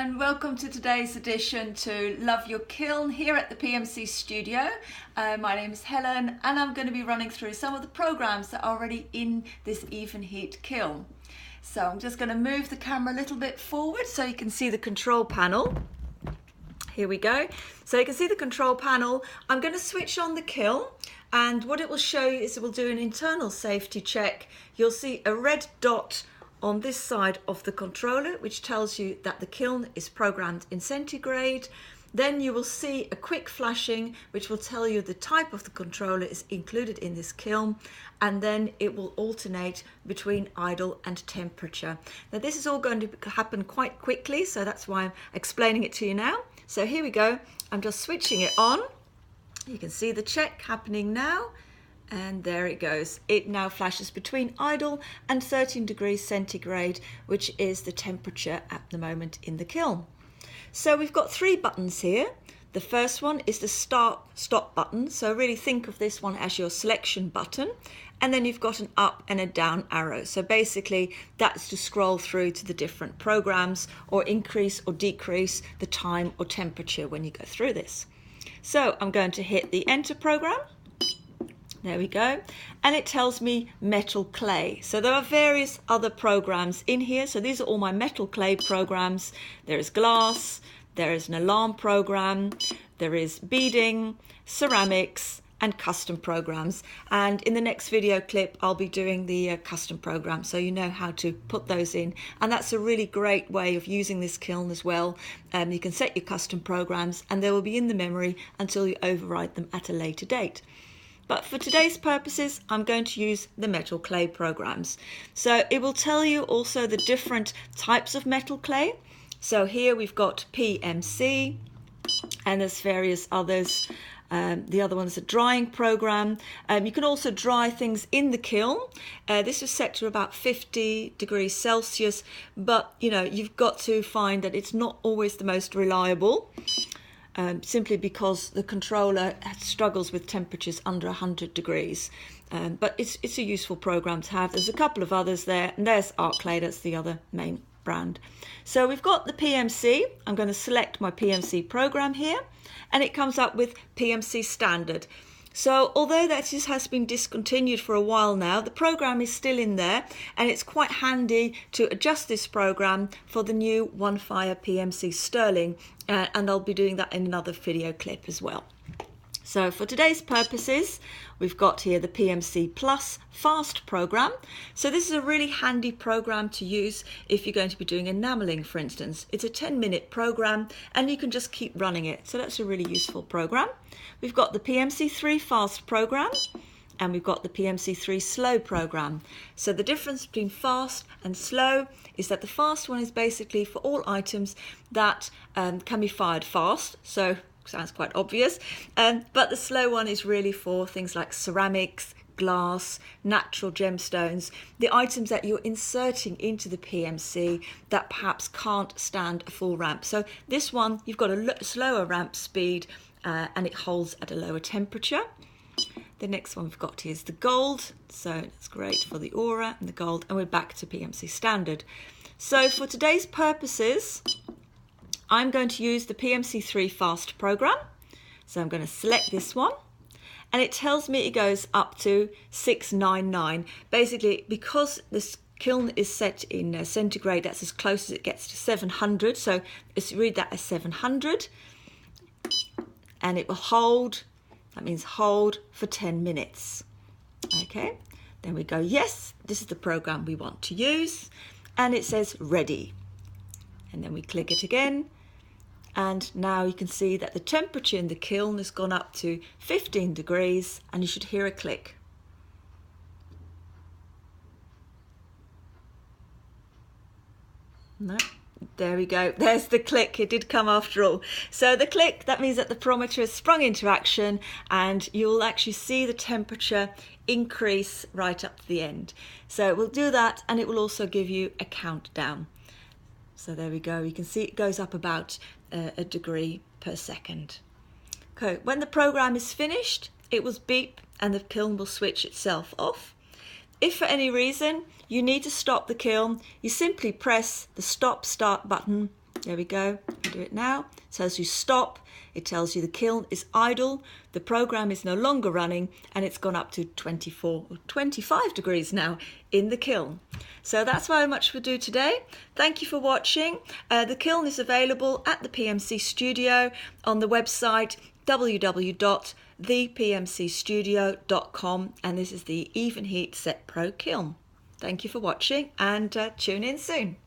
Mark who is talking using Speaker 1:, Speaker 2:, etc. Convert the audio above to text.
Speaker 1: and welcome to today's edition to Love Your Kiln here at the PMC studio. My name is Helen and I'm going to be running through some of the programs that are already in this Evenheat kiln. So I'm just going to move the camera a little bit forward so you can see the control panel. Here we go. So you can see the control panel. I'm going to switch on the kiln, and what it will show you is it will do an internal safety check. You'll see a red dot on this side of the controller, which tells you that the kiln is programmed in centigrade. Then you will see a quick flashing, which will tell you the type of the controller is included in this kiln, and then it will alternate between idle and temperature. Now this is all going to happen quite quickly, so that's why I'm explaining it to you now. So here we go. I'm just switching it on. You can see the check happening now. And there it goes. It now flashes between idle and 13 degrees centigrade, which is the temperature at the moment in the kiln. So we've got three buttons here. The first one is the stop button. So really think of this one as your selection button. And then you've got an up and a down arrow. So basically that's to scroll through to the different programs or increase or decrease the time or temperature when you go through this. So I'm going to hit the enter program. There we go. And it tells me metal clay. So there are various other programs in here. So these are all my metal clay programs. There is glass, there is an alarm program, there is beading, ceramics, and custom programs. And in the next video clip, I'll be doing the custom program, so you know how to put those in. And that's a really great way of using this kiln as well. You can set your custom programs and they will be in the memory until you override them at a later date. But for today's purposes, I'm going to use the metal clay programs. So it will tell you also the different types of metal clay. So here we've got PMC, and there's various others. The other one's a drying program. You can also dry things in the kiln. This is set to about 50 degrees Celsius, but you know, you've got to find that it's not always the most reliable. Simply because the controller struggles with temperatures under 100 degrees. But it's a useful program to have. There's a couple of others there, and there's Arclay, that's the other main brand. So we've got the PMC. I'm going to select my PMC program here, and it comes up with PMC Standard. So although that has been discontinued for a while now, the program is still in there, and it's quite handy to adjust this program for the new One Fire PMC Sterling, and I'll be doing that in another video clip as well. So for today's purposes, we've got here the PMC Plus Fast program. So this is a really handy program to use if you're going to be doing enameling, for instance. It's a 10-minute program and you can just keep running it. So that's a really useful program. We've got the PMC 3 Fast program, and we've got the PMC 3 Slow program. So the difference between fast and slow is that the fast one is basically for all items that can be fired fast. So sounds quite obvious, but the slow one is really for things like ceramics, glass, natural gemstones, the items that you're inserting into the PMC that perhaps can't stand a full ramp. So this one, you've got a slower ramp speed and it holds at a lower temperature. The next one we've got here is the gold, so that's great for the aura and the gold, and we're back to PMC Standard. So for today's purposes, I'm going to use the PMC 3 Fast program. So I'm going to select this one, and it tells me it goes up to 699. Basically, because this kiln is set in centigrade, that's as close as it gets to 700. So let's read that as 700, and it will hold. That means hold for 10 minutes. Okay, then we go, yes, this is the program we want to use, and it says ready. And then we click it again, and now you can see that the temperature in the kiln has gone up to 15 degrees, and you should hear a click. No, there we go. There's the click. It did come after all. So the click, that means that the barometer has sprung into action, and you'll actually see the temperature increase right up to the end. So we'll do that, and it will also give you a countdown. So there we go. You can see it goes up about a degree per second. Okay, when the program is finished, it will beep and the kiln will switch itself off. If for any reason you need to stop the kiln, you simply press the stop start button There we go. Do it now. It tells you stop. It tells you the kiln is idle. The program is no longer running, and it's gone up to 24 or 25 degrees now in the kiln. So that's how much we'll do today. Thank you for watching. The kiln is available at the PMC Studio on the website www.thepmcstudio.com, and this is the Evenheat Set Pro Kiln. Thank you for watching, and tune in soon.